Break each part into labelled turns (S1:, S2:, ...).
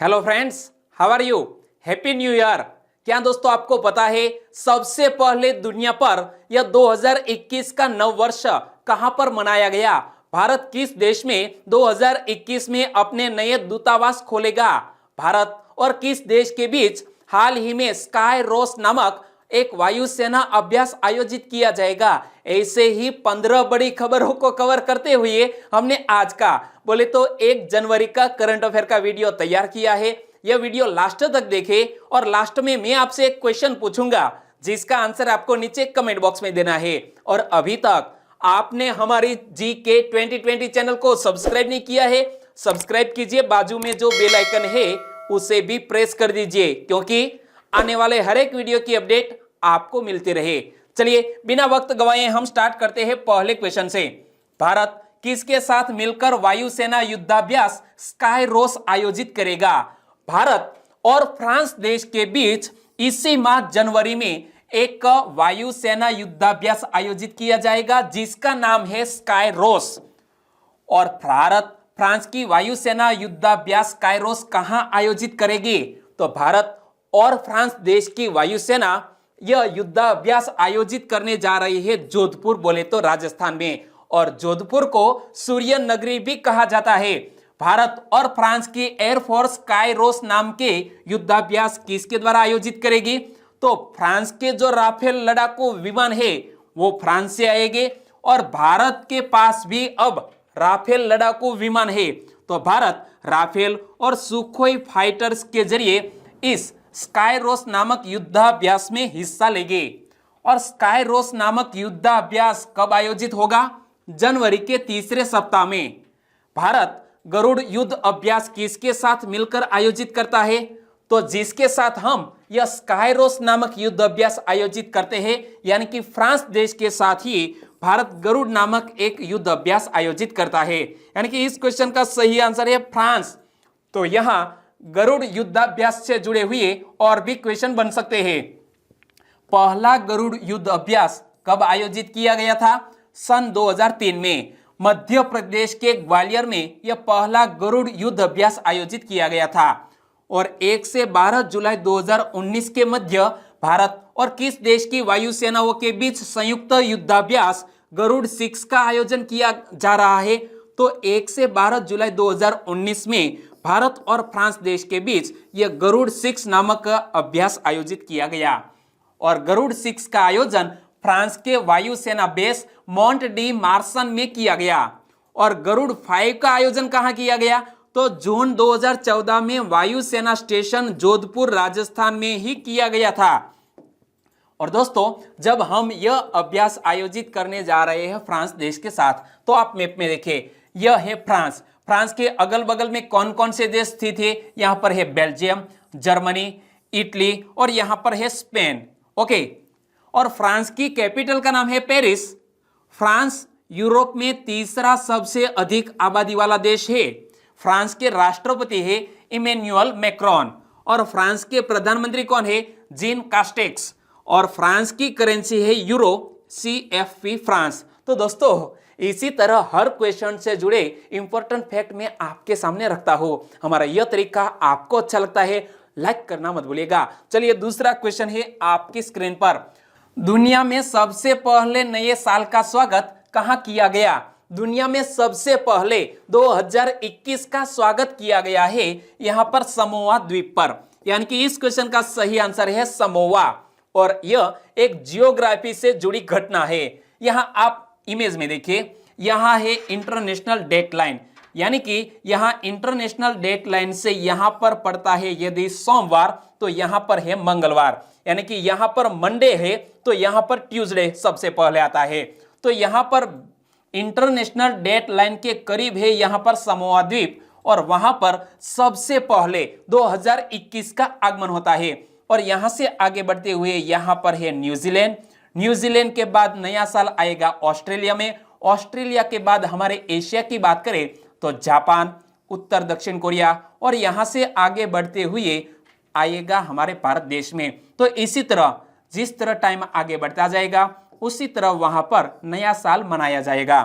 S1: Hello friends, how are you? Happy new year. क्या दोस्तों आपको पता है सबसे पहले दुनिया पर यह 2021 का नव वर्ष कहां पर मनाया गया? भारत किस देश में 2021 में अपने नए दूतावास खोलेगा? भारत और किस देश के बीच हाल ही में स्काई रोस नामक एक वायुसेना अभ्यास आयोजित किया जाएगा? ऐसे ही 15 बड़ी खबरों को कवर करते हुए हमने आज का बोले तो 1 जनवरी का करंट अफेयर का वीडियो तैयार किया है। यह वीडियो लास्ट तक देखें और लास्ट में मैं आपसे एक क्वेश्चन पूछूंगा जिसका आंसर आपको नीचे कमेंट बॉक्स में देना है। और अभी तक आपने हमारी जीके 2020 चैनल को सब्सक्राइब नहीं किया है, सब्सक्राइब कीजिए, बाजू में जो बेल आइकन है उसे भी प्रेस कर दीजिए क्योंकि आने वाले हर एक वीडियो की अपडेट आपको मिलती रहे। चलिए बिना वक्त गवाए हम स्टार्ट करते हैं पहले क्वेश्चन से। भारत किसके साथ मिलकर वायुसेना युद्धाभ्यास स्काई रोस आयोजित करेगा? भारत और फ्रांस देश के बीच इसी माह जनवरी में एक वायुसेना युद्धाभ्यास आयोजित किया जाएगा जिसका नाम है स्काई रोस। और भारत फ्रांस की वायुसेना युद्धाभ्यास स्काई रोस कहां आयोजित करेगी? तो भारत और फ्रांस देश की वायुसेना यह युद्धाभ्यास आयोजित करने जा रही है जोधपुर, बोले तो राजस्थान में। और जोधपुर को सूर्य नगरी भी कहा जाता है। भारत और फ्रांस की एयरफोर्स स्काई रोस नाम के युद्धाभ्यास किसके द्वारा आयोजित करेगी? तो फ्रांस के जो राफेल लड़ाकू विमान है वो फ्रांस से आएंगे और भारत के पास भी अब राफेल लड़ाकू विमान है। तो भारत राफेल और सुखोई फाइटर्स के जरिए इस स्काई रोस नामक युद्धाभ्यास में हिस्सा लेंगे। और स्काई रोस नामक युद्धाभ्यास कब आयोजित होगा? जनवरी के तीसरे सप्ताह में। भारत गरुड़ युद्ध अभ्यास किसके साथ मिलकर आयोजित करता है? तो जिसके साथ हम यह स्काई रोस नामक युद्ध अभ्यास आयोजित करते हैं यानी कि फ्रांस देश के साथ ही भारत गरुड़ नामक एक युद्ध अभ्यास आयोजित करता है। यानी कि इस क्वेश्चन का सही आंसर है फ्रांस। तो यहां गरुड़ युद्धाभ्यास से जुड़े हुए और भी क्वेश्चन बन सकते हैं। पहला गरुड़ युद्ध अभ्यास कब आयोजित किया गया था? सन 2003 में मध्य प्रदेश के ग्वालियर में यह पहला गरुड़ युद्ध अभ्यास आयोजित किया गया था। और 1 से 12 जुलाई 2019 के मध्य भारत और किस देश की वायुसेनाओं के बीच संयुक्त युद्धाभ्यास गरुड़ 6 का आयोजन किया जा रहा है? तो 1 से 12 जुलाई 2019 में भारत और फ्रांस देश के बीच यह गरुड़ 6 नामक अभ्यास आयोजित किया गया। और गरुड़ 6 का आयोजन फ्रांस के वायुसेना बेस मॉन्ट डी मार्सन में किया गया। और गरुड़ 5 का आयोजन कहां किया गया? तो जून 2014 में वायुसेना स्टेशन जोधपुर राजस्थान में ही किया गया था। और दोस्तों जब हम यह अभ्यास आयोजित करने जा रहे हैं फ्रांस देश के साथ, तो आप मैप में देखिए यह है फ्रांस। फ्रांस के अगल बगल में कौन कौन से देश स्थित है? यहां पर है बेल्जियम, जर्मनी, इटली और यहां पर है स्पेन। ओके, और फ्रांस की कैपिटल का नाम है पेरिस। फ्रांस यूरोप में तीसरा सबसे अधिक आबादी वाला देश है। फ्रांस के राष्ट्रपति है इमैनुअल मैक्रोन। और फ्रांस के प्रधानमंत्री कौन है? Jean Castex. और फ्रांस की करेंसी है यूरो, CFP फ्रांस। तो दोस्तों इसी तरह हर क्वेश्चन से जुड़े इंपॉर्टेंट फैक्ट मैं आपके सामने रखता हूं। हमारा यह तरीका आपको अच्छा लगता है, लाइक करना मत भूलिएगा। चलिए दूसरा क्वेश्चन है आपकी स्क्रीन पर। दुनिया में सबसे पहले नए साल का स्वागत कहां किया गया? दुनिया में सबसे पहले 2021 का स्वागत किया गया है यहां पर समोआ द्वीप पर। यानी कि इस क्वेश्चन का सही आंसर है समोआ। और यह एक जियोग्राफी से जुड़ी घटना है। यहां आप इमेज में देखिए, यहां है इंटरनेशनल डेट लाइन, यानी कि यहां इंटरनेशनल डेट लाइन से यहां पर पड़ता है यदि सोमवार तो यहां पर है मंगलवार। यानी कि यहां पर मंडे है तो यहां पर ट्यूसडे सबसे पहले आता है। तो यहां पर इंटरनेशनल डेट लाइन के करीब है यहां पर समोआ द्वीप और वहां पर सबसे पहले 2021 का आगमन होता है। और यहां से आगे बढ़ते हुए यहां पर है न्यूजीलैंड। न्यूजीलैंड के बाद नया साल आएगा ऑस्ट्रेलिया में। ऑस्ट्रेलिया के बाद हमारे एशिया की बात करें तो जापान, उत्तर दक्षिण कोरिया और यहां से आगे बढ़ते हुए आएगा हमारे भारत देश में। तो इसी तरह जिस तरह टाइम आगे बढ़ता जाएगा उसी तरह वहां पर नया साल मनाया जाएगा।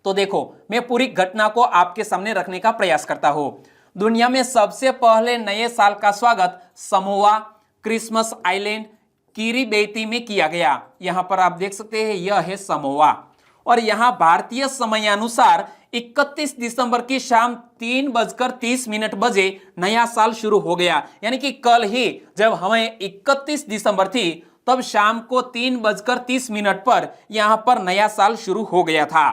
S1: तो देखो मैं पूरी घटना को आपके सामने रखने का प्रयास करता हूं। दुनिया में सबसे पहले नए साल का स्वागत समोआ, क्रिसमस आइलैंड, किरिबेती में किया गया। यहां पर आप देख सकते हैं यह है समोआ। और यहां भारतीय समयानुसार 31 दिसंबर की शाम 3:30 बजे नया साल शुरू हो गया। यानी कि कल ही जब हमें 31 दिसंबर थी तब शाम को 3:30 पर यहां पर नया साल शुरू हो गया था।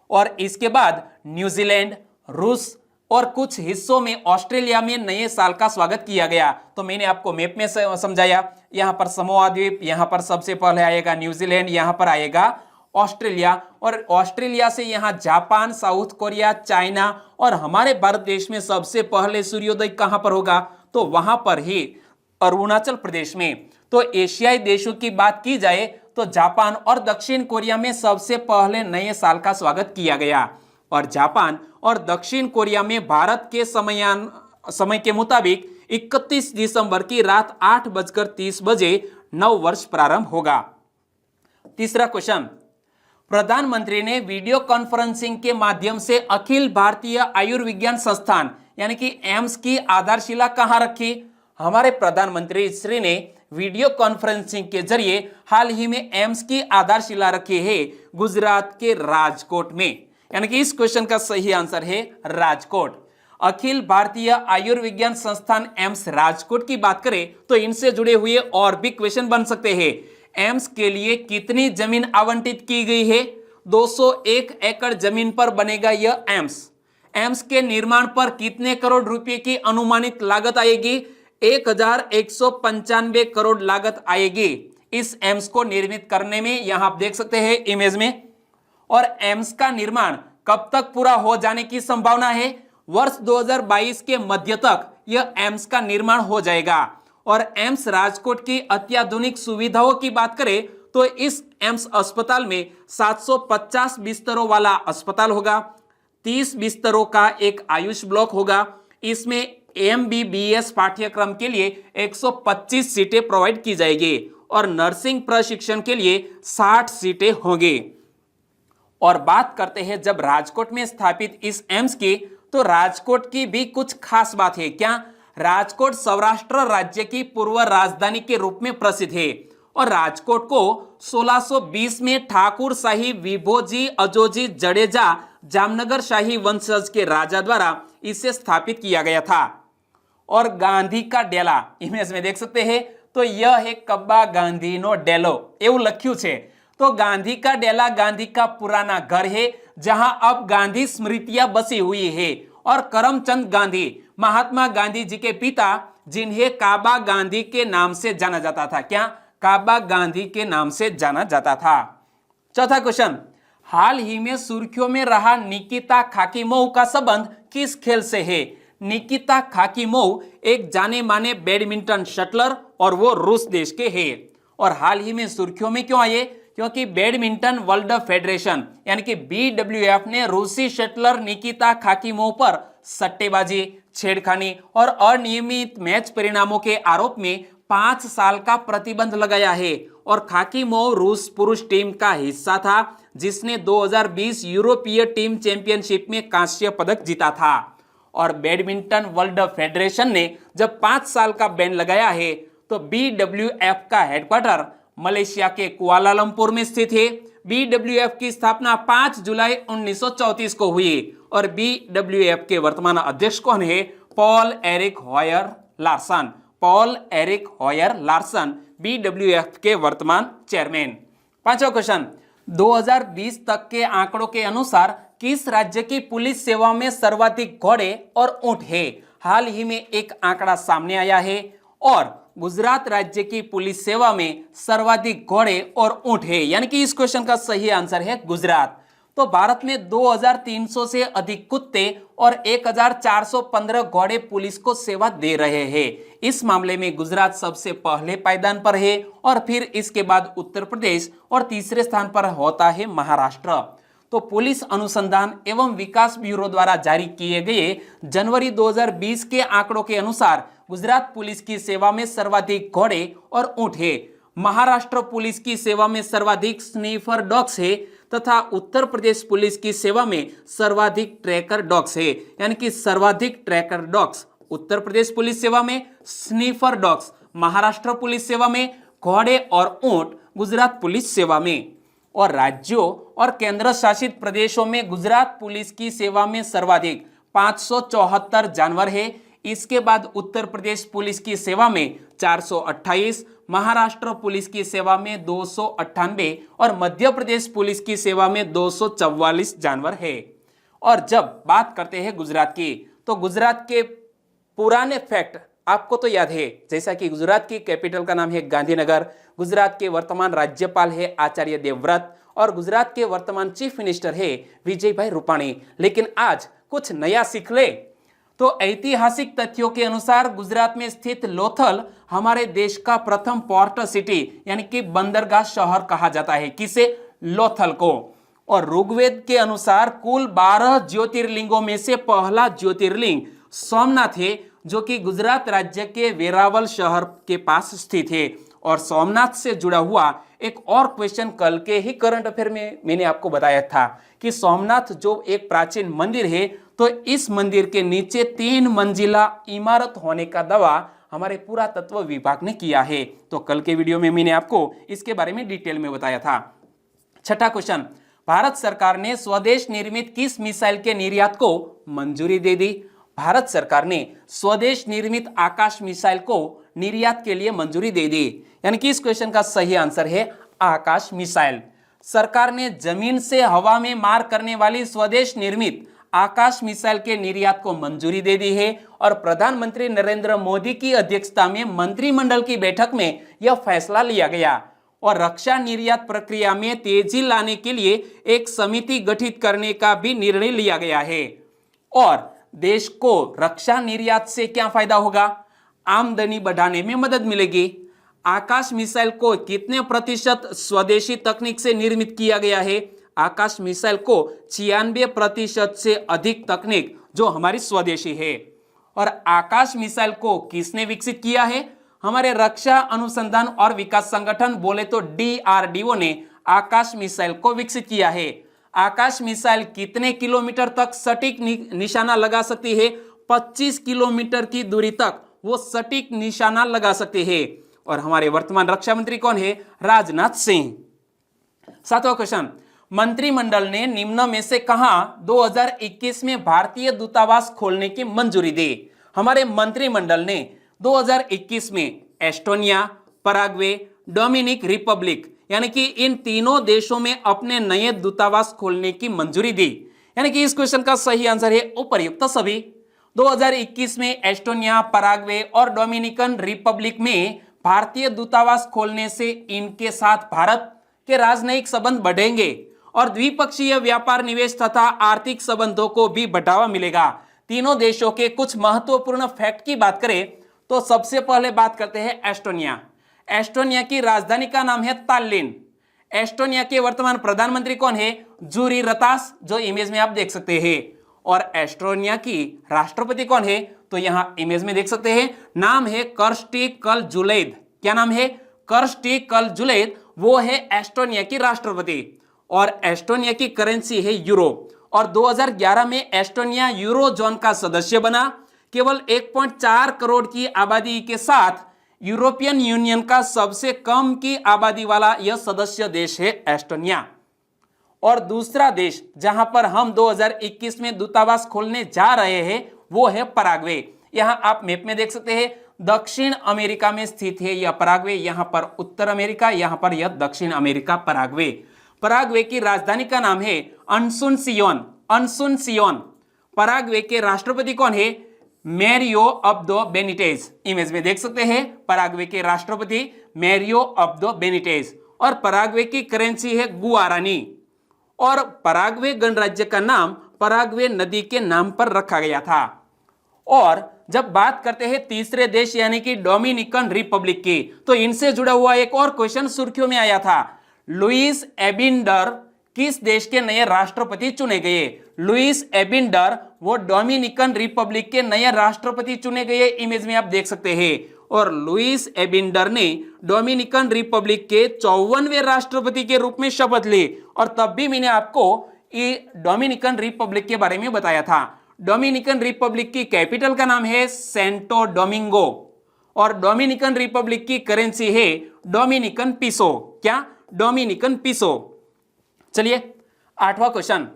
S1: और इसके बाद न्यूजीलैंड, रूस और कुछ हिस्सों में ऑस्ट्रेलिया में नए साल का स्वागत किया गया। तो मैंने आपको मैप में समझाया, यहां पर समोआ द्वीप, यहां पर सबसे पहले आएगा न्यूजीलैंड, यहां पर आएगा ऑस्ट्रेलिया, और ऑस्ट्रेलिया से यहां जापान, साउथ कोरिया, चाइना, और हमारे भारत देश में सबसे पहले सूर्योदय कहां पर होगा, तो वहां पर ही अरुणाचल प्रदेश में। तो एशियाई देशों की बात की जाए तो जापान और दक्षिण कोरिया में सबसे पहले नए साल का स्वागत किया गया। और जापान और दक्षिण कोरिया में भारत के समय के मुताबिक 31 दिसंबर की रात 8:30 बजे नव वर्ष प्रारंभ होगा। तीसरा क्वेश्चन, प्रधानमंत्री ने वीडियो कॉन्फ्रेंसिंग के माध्यम से अखिल भारतीय आयुर्विज्ञान संस्थान यानी कि एम्स की आधारशिला कहां रखी? हमारे प्रधानमंत्री श्री ने वीडियो कॉन्फ्रेंसिंग के जरिए हाल ही में एम्स की आधारशिला रखी है गुजरात के राजकोट में। यानी कि इस क्वेश्चन का सही आंसर है राजकोट। अखिल भारतीय आयुर्विज्ञान संस्थान एम्स राजकोट की बात करें तो इनसे जुड़े हुए और भी क्वेश्चन बन सकते हैं। एम्स के लिए कितनी जमीन आवंटित की गई है? 201 एकड़ जमीन पर बनेगा यह एम्स। एम्स के निर्माण पर कितने करोड़ रुपए की अनुमानित लागत आएगी? 1195 करोड़ लागत आएगी इस एम्स को निर्मित करने में। यहां आप देख सकते हैं इमेज में। और एम्स का निर्माण कब तक पूरा हो जाने की संभावना है? वर्ष 2022 के मध्य तक यह एम्स का निर्माण हो जाएगा। और एम्स राजकोट की अत्याधुनिक सुविधाओं की बात करें तो इस एम्स अस्पताल में 750 बिस्तरों वाला अस्पताल होगा, 30 बिस्तरों का एक आयुष ब्लॉक होगा। इसमें MBBS पाठ्यक्रम के लिए 125 सीटें प्रोवाइड की जाएगी और नर्सिंग प्रशिक्षण के लिए 60 सीटें होंगी। और बात करते हैं जब राजकोट में स्थापित इस एम्स की, तो राजकोट की भी कुछ खास बात है। क्या? राजकोट सौराष्ट्र राज्य की पूर्व राजधानी के रूप में प्रसिद्ध है और राजकोट को 1620 में ठाकुर शाही विभोजी अजोजी जडेजा जामनगर शाही वंशज के राजा द्वारा इसे स्थापित किया गया था। और गांधी का डेला इमेज में देख सकते हैं, तो यह है कब्बा गांधी नो डेलो એવું લખ્યું છે। तो गांधी का डेला गांधी का पुराना घर है जहां अब गांधी स्मृतियां बसी हुई है। और करमचंद गांधी महात्मा गांधी जी के पिता, जिन्हें काबा गांधी के नाम से जाना जाता था। क्या? काबा गांधी के नाम से जाना जाता था। चौथा क्वेश्चन, हाल ही में सुर्खियों में रहा निकिता खाकीमोव का संबंध किस खेल से है? निकिता खाकीमोव एक जाने माने बैडमिंटन शटलर और वो रूस देश के हैं। और हाल ही में सुर्खियों में क्यों आए? क्योंकि बैडमिंटन वर्ल्ड फेडरेशन यानी कि BWF ने रूसी शटलर निकिता खाकीमोव पर सट्टेबाजी, छेड़खानी और अनियमित मैच परिणामों के आरोप में 5 साल का प्रतिबंध लगाया है। और खाकीमोव रूस पुरुष टीम का हिस्सा था जिसने 2020 यूरोपीय टीम चैंपियनशिप में कांस्य पदक जीता था। और बैडमिंटन वर्ल्ड फेडरेशन ने जब 5 साल का बैन लगाया है तो BWF का हेडक्वार्टर मलेशिया के कुआलालंपुर में स्थित है। BWF की स्थापना 5 जुलाई 1934 को हुई और BWF के वर्तमान अध्यक्ष कौन है? Paul Erik Hoyer Larsen. Paul Erik Hoyer Larsen BWF के वर्तमान चेयरमैन। पांचवा क्वेश्चन, 2020 तक के आंकड़ों के अनुसार किस राज्य की पुलिस सेवा में सर्वाधिक घोड़े और ऊंट है? हाल ही में एक आंकड़ा सामने आया है और गुजरात राज्य की पुलिस सेवा में सर्वाधिक घोड़े और ऊंट है। यानी कि इस क्वेश्चन का सही आंसर है गुजरात। तो भारत में 2300 से अधिक कुत्ते और 1415 घोड़े पुलिस को सेवा दे रहे हैं। इस मामले में गुजरात सबसे पहले पायदान पर है और फिर इसके बाद उत्तर प्रदेश और तीसरे स्थान पर होता है महाराष्ट्र। तो पुलिस अनुसंधान एवं विकास ब्यूरो द्वारा जारी किए गए जनवरी 2020 के आंकड़ों के अनुसार गुजरात पुलिस की सेवा में सर्वाधिक घोड़े और ऊंट है। महाराष्ट्र पुलिस की सेवा में सर्वाधिक स्नीफर डॉग्स है तथा उत्तर प्रदेश पुलिस की सेवा में सर्वाधिक ट्रैकर डॉग्स है, यानी कि सर्वाधिक tracker dogs Uttar Pradesh police सेवा में, स्नीफर डॉग्स महाराष्ट्र पुलिस सेवा में, घोड़े और ऊंट गुजरात पुलिस सेवा में। और राज्यों और केंद्र शासित प्रदेशों में गुजरात पुलिस की सेवा में सर्वाधिक 574 जानवर है। इसके बाद उत्तर प्रदेश पुलिस की सेवा में 428, महाराष्ट्र पुलिस की सेवा में 298 और मध्य प्रदेश पुलिस की सेवा में 244 जानवर है। और जब बात करते हैं गुजरात की, तो गुजरात के पुराने फैक्ट आपको तो याद है, जैसा कि गुजरात की कैपिटल का नाम है गांधीनगर, गुजरात के वर्तमान राज्यपाल है आचार्य देवव्रत और गुजरात के वर्तमान चीफ मिनिस्टर है विजयभाई रूपाणी। लेकिन आज कुछ नया सीख ले तो ऐतिहासिक तथ्यों के अनुसार गुजरात में स्थित लोथल हमारे देश का प्रथम पोर्ट सिटी यानी कि बंदरगाह शहर कहा जाता है। किसे? लोथल को। और ऋग्वेद के अनुसार कुल 12 ज्योतिर्लिंगों में से पहला ज्योतिर्लिंग सोमनाथ है, जो कि गुजरात राज्य के वेरावल शहर के पास स्थित है। और सोमनाथ से जुड़ा हुआ एक और क्वेश्चन कल के ही करंट अफेयर में मैंने आपको बताया था कि सोमनाथ जो एक प्राचीन मंदिर है, तो इस मंदिर के नीचे 3 मंजिला इमारत होने का दावा हमारे पुरातत्व विभाग ने किया है। तो कल के वीडियो में मैंने आपको इसके बारे में डिटेल में बताया था। छठा क्वेश्चन, भारत सरकार ने स्वदेश निर्मित किस मिसाइल के निर्यात को मंजूरी दे दी? भारत सरकार ने स्वदेश निर्मित आकाश मिसाइल को निर्यात के लिए मंजूरी दे दी, यानी कि इस क्वेश्चन का सही आंसर है आकाश मिसाइल। सरकार ने जमीन से हवा में मार करने वाली स्वदेश निर्मित आकाश मिसाइल के निर्यात को मंजूरी दे दी है। और प्रधानमंत्री नरेंद्र मोदी की अध्यक्षता में मंत्रिमंडल की बैठक में यह फैसला लिया गया। और रक्षा निर्यात प्रक्रिया में तेजी लाने के लिए एक समिति गठित करने का भी निर्णय लिया गया है। और देश को रक्षा निर्यात से क्या फायदा होगा? आमदनी बढ़ाने में मदद मिलेगी। आकाश मिसाइल को कितने प्रतिशत स्वदेशी तकनीक से निर्मित किया गया है? आकाश मिसाइल को 96% से अधिक तकनीक जो हमारी स्वदेशी है। और आकाश मिसाइल को किसने विकसित किया है? हमारे रक्षा अनुसंधान और विकास संगठन बोले तो DRDO ने आकाश मिसाइल को विकसित किया है। आकाश मिसाइल कितने किलोमीटर तक सटीक निशाना लगा सकती है? 25 किलोमीटर की दूरी तक वो सटीक निशाना लगा सकते हैं। और हमारे वर्तमान रक्षा मंत्री कौन है? राजनाथ सिंह। 7वां क्वेश्चन, मंत्रिमंडल ने निम्न में से कहां 2021 में भारतीय दूतावास खोलने की मंजूरी दी? हमारे मंत्रिमंडल ने 2021 में एस्टोनिया, पराग्वे, डोमिनिक रिपब्लिक यानी कि इन तीनों देशों में अपने नए दूतावास खोलने की मंजूरी दी। यानी कि इस क्वेश्चन का सही आंसर है उपर्युक्त सभी। 2021 में एस्टोनिया, पराग्वे और डोमिनिकन रिपब्लिक में भारतीय दूतावास खोलने से इनके साथ भारत के राजनयिक संबंध बढ़ेंगे और द्विपक्षीय व्यापार, निवेश तथा आर्थिक संबंधों को भी बढ़ावा मिलेगा। तीनों देशों के कुछ महत्वपूर्ण फैक्ट की बात करें तो सबसे पहले बात करते हैं एस्टोनिया। एस्टोनिया की राजधानी का नाम है ताल्लिन। एस्टोनिया के वर्तमान प्रधानमंत्री कौन है? जूरी रतास, जो इमेज में आप देख सकते हैं। और एस्टोनिया की राष्ट्रपति कौन है? तो यहां इमेज में देख सकते हैं, नाम है कर्स्टी कलजुलैद। क्या नाम है? कर्स्टी कलजुलैद, वो है एस्टोनिया की राष्ट्रपति। और एस्टोनिया की करेंसी है यूरो। और 2011 में एस्टोनिया यूरो जोन का सदस्य बना। केवल 1.4 करोड़ की आबादी के साथ यूरोपियन यूनियन का सबसे कम की आबादी वाला यह सदस्य देश है एस्टोनिया। और दूसरा देश जहां पर हम 2021 में दूतावास खोलने जा रहे हैं वो है पराग्वे। यहां आप मैप में देख सकते हैं, दक्षिण अमेरिका में स्थित है यह पराग्वे। यहां पर उत्तर अमेरिका, यहां पर यह दक्षिण अमेरिका पराग्वे। पराग्वे की राजधानी का नाम है अनसुनसियोन। अनसुनसियोन। पराग्वे के राष्ट्रपति कौन है? Mario Abdo Benitez. इमेज में देख सकते हैं, पराग्वे के राष्ट्रपति मैरियो अब्दो बेनिटेज। और पराग्वे की करेंसी है गुआरानी। और पराग्वे गणराज्य का नाम पराग्वे नदी के नाम पर रखा गया था। और जब बात करते हैं तीसरे देश यानी कि डोमिनिकन रिपब्लिक की, तो इनसे जुड़ा हुआ एक और क्वेश्चन सुर्खियों में आया था। लुइस एबिंडर किस देश के नए राष्ट्रपति चुने गए? लुइस एबिंडर वो डोमिनिकन रिपब्लिक के नए राष्ट्रपति चुने गए। इमेज में आप देख सकते हैं। और लुइस एबिंडर ने डोमिनिकन रिपब्लिक के 54वें राष्ट्रपति के रूप में शपथ ली। और तब भी मैंने आपको ये डोमिनिकन रिपब्लिक के बारे में बताया था। डोमिनिकन रिपब्लिक की कैपिटल का नाम है सेंटो डोमिंगो और डोमिनिकन रिपब्लिक की करेंसी है डोमिनिकन पीसो। क्या? डोमिनिकन पीसो। चलिए 8वां क्वेश्चन,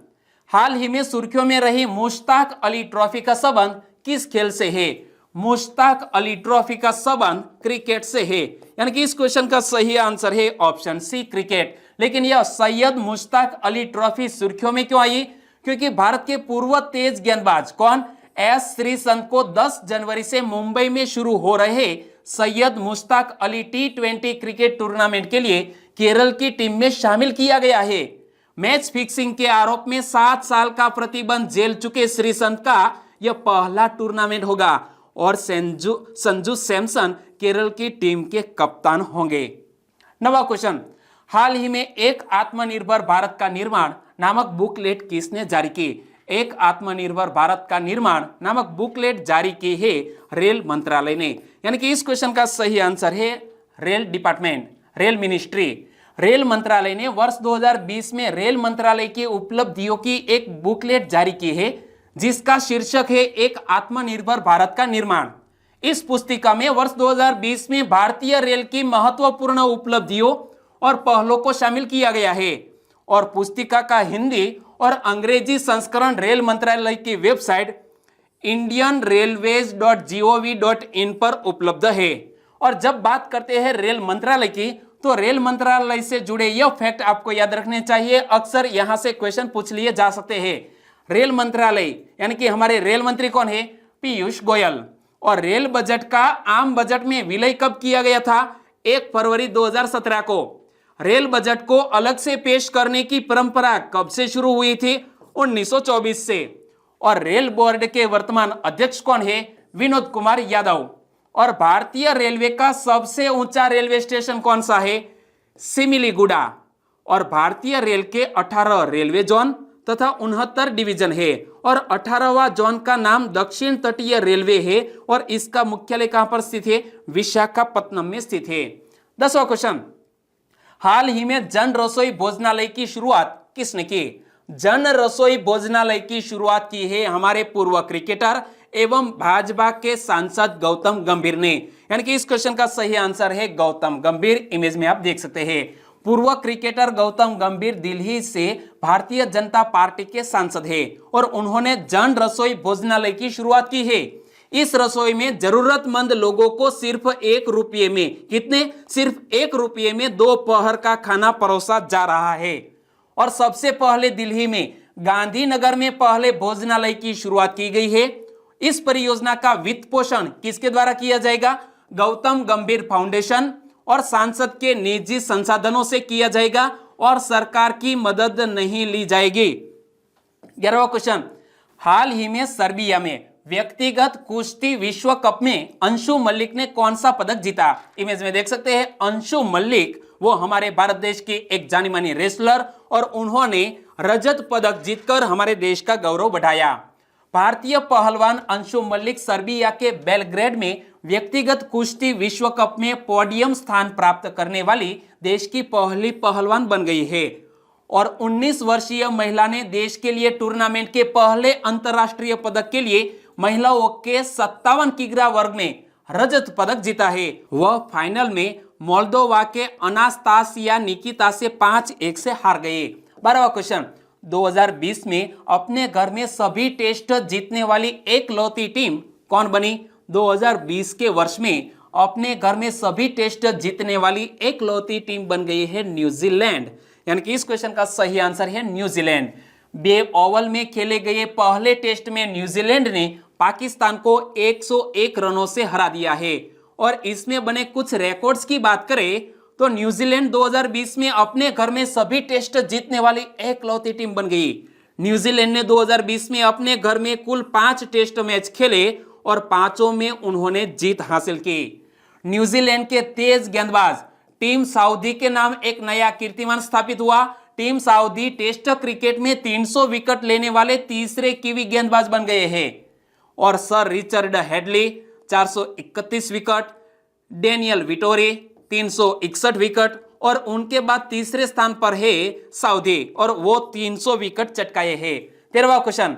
S1: हाल ही में सुर्खियों में रही मुश्ताक अली ट्रॉफी का संबंध किस खेल से है? मुश्ताक अली ट्रॉफी का संबंध क्रिकेट से है, यानी कि इस क्वेश्चन का सही आंसर है ऑप्शन सी, क्रिकेट। लेकिन यह सैयद मुश्ताक अली ट्रॉफी सुर्खियों में क्यों आई? क्योंकि भारत के पूर्व तेज गेंदबाज कौन? एस श्रीसंत को 10 जनवरी से मुंबई में शुरू हो रहे Syed Mushtaq Ali T20 cricket tournament के लिए केरल की टीम में शामिल किया गया है। मैच फिक्सिंग के आरोप में 7 साल का प्रतिबंध झेल चुके श्रीसंत का यह पहला टूर्नामेंट होगा और संजू सैमसन केरल की टीम के कप्तान होंगे। 9वां क्वेश्चन, हाल ही में एक आत्मनिर्भर भारत का निर्माण नामक बुकलेट किसने जारी की? एक आत्मनिर्भर भारत का निर्माण नामक बुकलेट जारी की है रेल मंत्रालय ने, यानी कि इस क्वेश्चन का सही आंसर है rail department, rail ministry. Rail मंत्रालय ने वर्ष 2020 में रेल मंत्रालय की उपलब्धियों की एक बुकलेट जारी की है जिसका शीर्षक है एक आत्मनिर्भर भारत का निर्माण। इस पुस्तिका में वर्ष 2020 में भारतीय रेल की महत्वपूर्ण उपलब्धियों और पहलों को शामिल किया गया है और पुस्तिका का हिंदी और अंग्रेजी संस्करण रेल मंत्रालय की वेबसाइट indianrailways.gov.in पर उपलब्ध है। और जब बात करते हैं रेल मंत्रालय की, तो रेल मंत्रालय से जुड़े यह फैक्ट आपको याद रखने चाहिए, अक्सर यहां से क्वेश्चन पूछ लिए जा सकते हैं। रेल मंत्रालय यानी कि हमारे रेल मंत्री कौन है? पीयूष गोयल। और रेल बजट का आम बजट में विलय कब किया गया था? 1 फरवरी 2017 को। रेल बजट को अलग से पेश करने की परंपरा कब से शुरू हुई थी? 1924 से। और रेल बोर्ड के वर्तमान अध्यक्ष कौन है? विनोद कुमार यादव। और भारतीय रेलवे का सबसे ऊंचा रेलवे स्टेशन कौन सा है? सिमिलीगुड़ा। और भारतीय रेल के 18 रेलवे जोन तथा 69 डिवीजन है और 18वां जोन का नाम दक्षिण तटीय रेलवे है और इसका मुख्यालय कहां पर स्थित है? विशाखापत्तनम में स्थित है। 10वां क्वेश्चन, हाल ही में जन रसोई भोजनालय की शुरुआत किसने की? जन रसोई भोजनालय की शुरुआत की है हमारे पूर्व क्रिकेटर एवं भाजपा के सांसद गौतम गंभीर ने, यानी कि इस क्वेश्चन का सही आंसर है गौतम गंभीर। इमेज में आप देख सकते हैं। पूर्व क्रिकेटर गौतम गंभीर दिल्ली से भारतीय जनता पार्टी के सांसद हैं और उन्होंने जन रसोई भोजनालय की शुरुआत की है। इस रसोई में जरूरतमंद लोगों को सिर्फ 1 रुपये में, कितने? सिर्फ 1 रुपये में दोपहर का खाना परोसा जा रहा है। और सबसे पहले दिल्ली में गांधीनगर में पहले भोजनालय की शुरुआत की गई है। इस परियोजना का वित्त पोषण किसके द्वारा किया जाएगा? गौतम गंभीर फाउंडेशन और सांसद के निजी संसाधनों से किया जाएगा और सरकार की मदद नहीं ली जाएगी। 11वां क्वेश्चन, हाल ही में सर्बिया में व्यक्तिगत कुश्ती विश्व कप में अंशु मल्लिक ने कौन सा पदक जीता? इमेज में देख सकते हैं अंशु मल्लिक, वो हमारे भारत देश की एक जानी मानी रेसलर और उन्होंने रजत पदक जीतकर हमारे देश का गौरव बढ़ाया। भारतीय पहलवान अंशु मल्लिक सर्बिया के बेलग्रेड में व्यक्तिगत कुश्ती विश्व कप में पोडियम स्थान प्राप्त करने वाली देश की पहली पहलवान बन गई है और 19 वर्षीय महिला ने देश के लिए टूर्नामेंट के पहले अंतरराष्ट्रीय पदक के लिए महिलाओं के 57 किग्रा वर्ग में रजत पदक जीता है। वह फाइनल में मोल्दोवा के अनास्तासिया निकिता से 5-1 से हार गए। 12वां क्वेश्चन, 2020 में अपने घर में सभी टेस्ट जीतने वाली एकलौती टीम कौन बनी? 2020 के वर्ष में अपने घर में सभी टेस्ट जीतने वाली एकलौती टीम बन गई है न्यूजीलैंड, यानी कि इस क्वेश्चन का सही आंसर है न्यूजीलैंड। बे ओवल में खेले गए पहले टेस्ट में न्यूजीलैंड ने पाकिस्तान को 101 रनों से हरा दिया है। और इसमें बने कुछ रिकॉर्ड्स की बात करें तो न्यूजीलैंड 2020 में अपने घर में सभी टेस्ट जीतने वाली एकलौती टीम बन गई। न्यूजीलैंड ने 2020 में अपने घर में कुल 5 टेस्ट मैच खेले और 5 में उन्होंने जीत हासिल की। न्यूजीलैंड के तेज गेंदबाज टीम साउदी के नाम एक नया कीर्तिमान स्थापित हुआ। टीम साउदी टेस्ट क्रिकेट में 300 विकेट लेने वाले तीसरे कीवी गेंदबाज बन गए हैं। और sir Richard Hadlee 431 wicket, Daniel Vettori 361 wicket, और उनके बाद तीसरे स्थान पर है सऊदी और वो 300 विकेट चटकाए हैं। 13वां क्वेश्चन,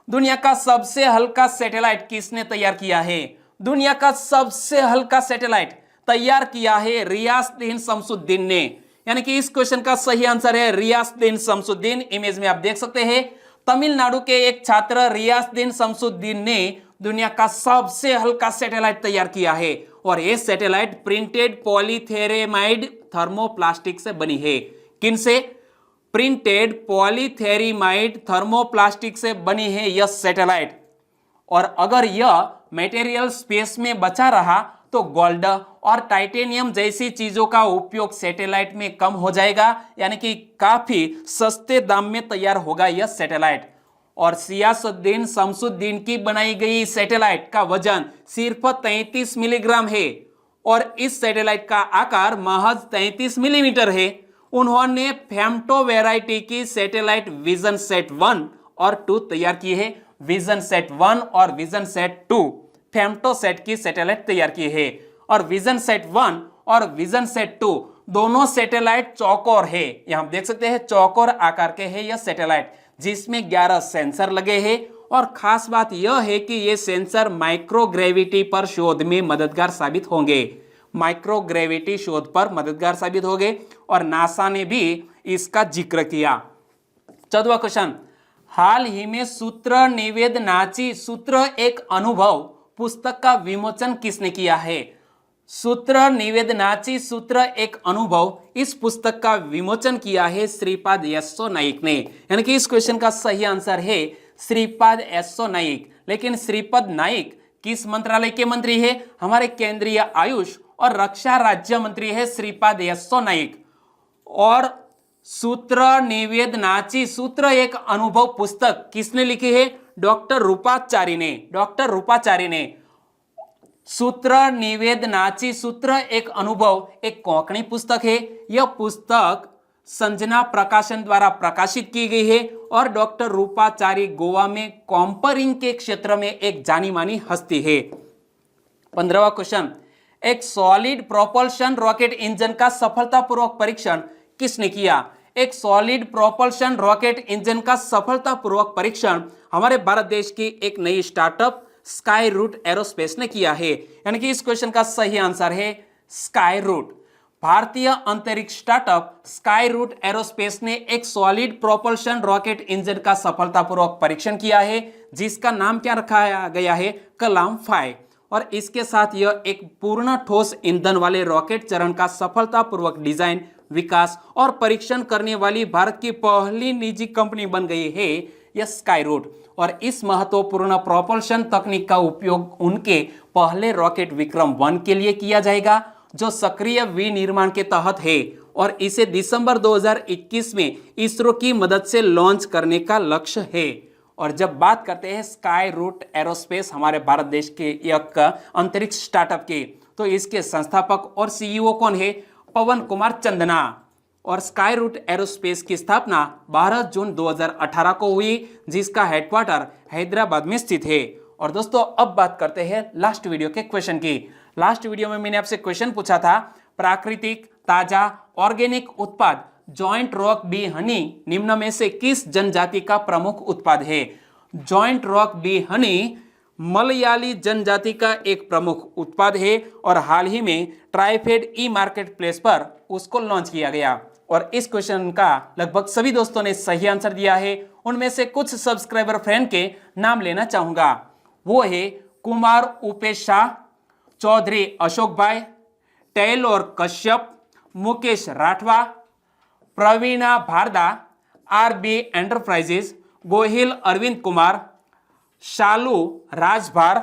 S1: दुनिया का सबसे हल्का सैटेलाइट किसने तैयार किया है? दुनिया का सबसे हल्का सैटेलाइट तैयार किया है रियासुद्दीन शमसुद्दीन ने, यानी कि इस क्वेश्चन का सही आंसर है रियासुद्दीन शमसुद्दीन। इमेज में आप देख सकते हैं तमिलनाडु के एक छात्र रियासुद्दीन शमसुद्दीन ने दुनिया का सबसे हल्का सैटेलाइट तैयार किया है, और यह सैटेलाइट प्रिंटेड पॉलीथेरेमाइड थर्मोप्लास्टिक से बनी है। किन से? प्रिंटेड पॉलीथेरेमाइड थर्मोप्लास्टिक से बनी है यह सैटेलाइट। और अगर यह मटेरियल स्पेस में बचा रहा तो गोल्ड और टाइटेनियम जैसी चीजों का उपयोग सैटेलाइट में कम हो जाएगा, यानी कि काफी सस्ते दाम में तैयार होगा यह सैटेलाइट। और रियासुद्दीन शमसुद्दीन की बनाई गई सैटेलाइट का वजन सिर्फ 33 मिलीग्राम है, और इस सैटेलाइट का आकार महज 33 मिलीमीटर है। उन्होंने फेम्टो वैरायटी की सैटेलाइट विजन सेट 1 और 2 तैयार की है। विजन सेट 1 और विजन सेट 2 फेम्टो सेट की सैटेलाइट तैयार की है, और विजन सेट 1 और विजन सेट 2 दोनों सैटेलाइट चौकोर है। यहां देख सकते हैं चौकोर आकार के है यह सैटेलाइट, जिसमें 11 सेंसर लगे हैं। और खास बात यह है कि ये सेंसर माइक्रोग्रेविटी पर शोध में मददगार साबित होंगे। माइक्रोग्रेविटी शोध पर मददगार साबित होंगे, और नासा ने भी इसका जिक्र किया। 14वां क्वेश्चन, हाल ही में सूत्र निवेदनाची सूत्र एक अनुभव पुस्तक का विमोचन किसने किया है? सूत्र निवेदनाची सूत्र एक अनुभव, इस पुस्तक का विमोचन किया है श्रीपाद येस्सो नाइक ने, यानी कि इस क्वेश्चन का सही आंसर है श्रीपाद येस्सो नाइक। लेकिन श्रीपद नाइक किस मंत्रालय के मंत्री है? हमारे केंद्रीय आयुष और रक्षा राज्य मंत्री है श्रीपाद येस्सो नाइक। और सूत्र निवेदनाची सूत्र एक अनुभव पुस्तक किसने लिखी है? डॉक्टर रूपाचारी ने। डॉक्टर रूपाचारी ने। सूत्र निवेदनाची सूत्र एक अनुभव एक कोंकणी पुस्तक है। यह पुस्तक संजना प्रकाशन द्वारा प्रकाशित की गई है, और डॉक्टर रूपाचारी गोवा में कॉम्परिंग के क्षेत्र में एक जानी मानी हस्ती है। 15वां क्वेश्चन, एक सॉलिड प्रोपल्शन रॉकेट इंजन का सफलतापूर्वक परीक्षण किसने किया? एक सॉलिड प्रोपल्शन रॉकेट इंजन का सफलतापूर्वक परीक्षण हमारे भारत देश की एक नई स्टार्टअप स्काई रूट एरोस्पेस ने किया है, यानी कि इस क्वेश्चन का सही आंसर है स्काई रूट। भारतीय अंतरिक्ष स्टार्टअप स्काई रूट एरोस्पेस ने एक सॉलिड प्रोपल्शन रॉकेट इंजन का सफलतापूर्वक परीक्षण किया है, जिसका नाम क्या रखा गया है? कलाम 5। और इसके साथ यह एक पूर्ण ठोस ईंधन वाले रॉकेट चरण का सफलतापूर्वक डिजाइन, विकास और परीक्षण करने वाली भारत की पहली निजी कंपनी बन गई है यह स्काई रूट। और इस महत्वपूर्ण प्रोपल्शन तकनीक का उपयोग उनके पहले रॉकेट विक्रम 1 के लिए किया जाएगा, जो सक्रिय विनिर्माण के तहत है, और इसे दिसंबर 2021 में इसरो की मदद से लॉन्च करने का लक्ष्य है। और जब बात करते हैं स्काई रूट एरोस्पेस हमारे भारत देश के एक अंतरिक्ष स्टार्टअप के, तो इसके संस्थापक और सीईओ कौन है? पवन कुमार चंदना। और स्काई रूट एरोस्पेस की स्थापना 12 जून 2018 को हुई, जिसका हेडक्वार्टर हैदराबाद में स्थित है। और दोस्तों अब बात करते हैं लास्ट वीडियो के क्वेश्चन की। लास्ट वीडियो में मैंने आपसे क्वेश्चन पूछा था, प्राकृतिक ताजा ऑर्गेनिक उत्पाद जॉइंट रॉक बी हनी निम्न में से किस जनजाति का प्रमुख उत्पाद है? Joint rock bee Honey Malayali जनजाति का एक प्रमुख उत्पाद है, और हाल ही में ट्राइफेड ई मार्केट प्लेस पर उसको लॉन्च किया गया। और इस क्वेश्चन का लगभग सभी दोस्तों ने सही आंसर दिया है। उनमें से कुछ सब्सक्राइबर फ्रेंड के नाम लेना चाहूंगा। वो है कुमार उपेश शाह, चौधरी अशोक भाई, टेलर कश्यप, मुकेश राठवा, प्रवीणा भारदा, आरबी एंटरप्राइजेस, गोहिल अरविंद कुमार, शालू राजभार,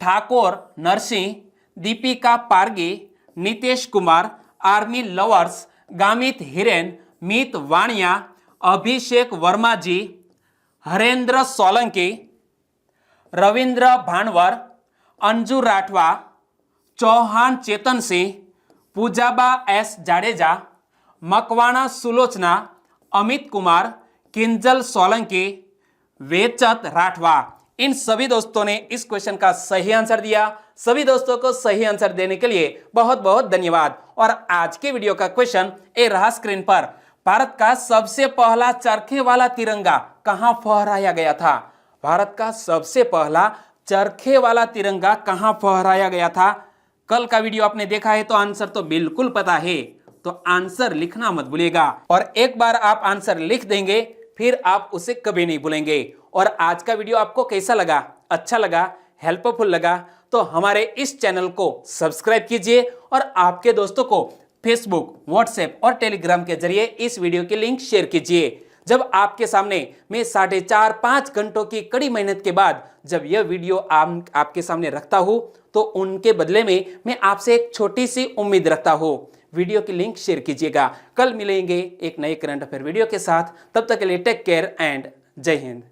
S1: ठाकुर नरसिंह, दीपिका पारगी, नितेश कुमार, आर्मी लवर्स, गामित हिरेन, मीत वाणिया, अभिषेक वर्मा जी, हरेंद्र सोलंकी, रविंद्र भानवर, अंजू राठवा, चौहान चेतन सिंह, पूजाबा एस जाडेजा, मकवाणा सुलोचना, अमित कुमार, किंजल सोलंकी, वेचत राठवा। इन सभी दोस्तों ने इस क्वेश्चन का सही आंसर दिया। सभी दोस्तों को सही आंसर देने के लिए बहुत बहुत धन्यवाद। और आज के वीडियो का क्वेश्चन ए रहा स्क्रीन पर। भारत का सबसे पहला चरखे वाला तिरंगा कहां फहराया गया था? भारत का सबसे पहला चरखे वाला तिरंगा कहां फहराया गया था? कल का वीडियो आपने देखा है तो आंसर तो बिल्कुल पता है, तो आंसर लिखना मत भूलिएगा। और एक बार आप आंसर लिख देंगे फिर आप उसे कभी नहीं भूलेंगे। और आज का वीडियो आपको कैसा लगा? अच्छा लगा, हेल्पफुल लगा तो हमारे इस चैनल को सब्सक्राइब कीजिए और आपके दोस्तों को फेसबुक, व्हाट्सएप और टेलीग्राम के जरिए इस वीडियो की लिंक शेयर कीजिए। जब आपके सामने मैं 4.5-5 घंटों की कड़ी मेहनत के बाद जब यह वीडियो आपके सामने रखता हूं तो उनके बदले में मैं आपसे एक छोटी सी उम्मीद रखता हूं। वीडियो की लिंक शेयर कीजिएगा। कल मिलेंगे एक नए करंट अफेयर वीडियो के साथ। तब तक के लिए टेक केयर एंड जय हिंद।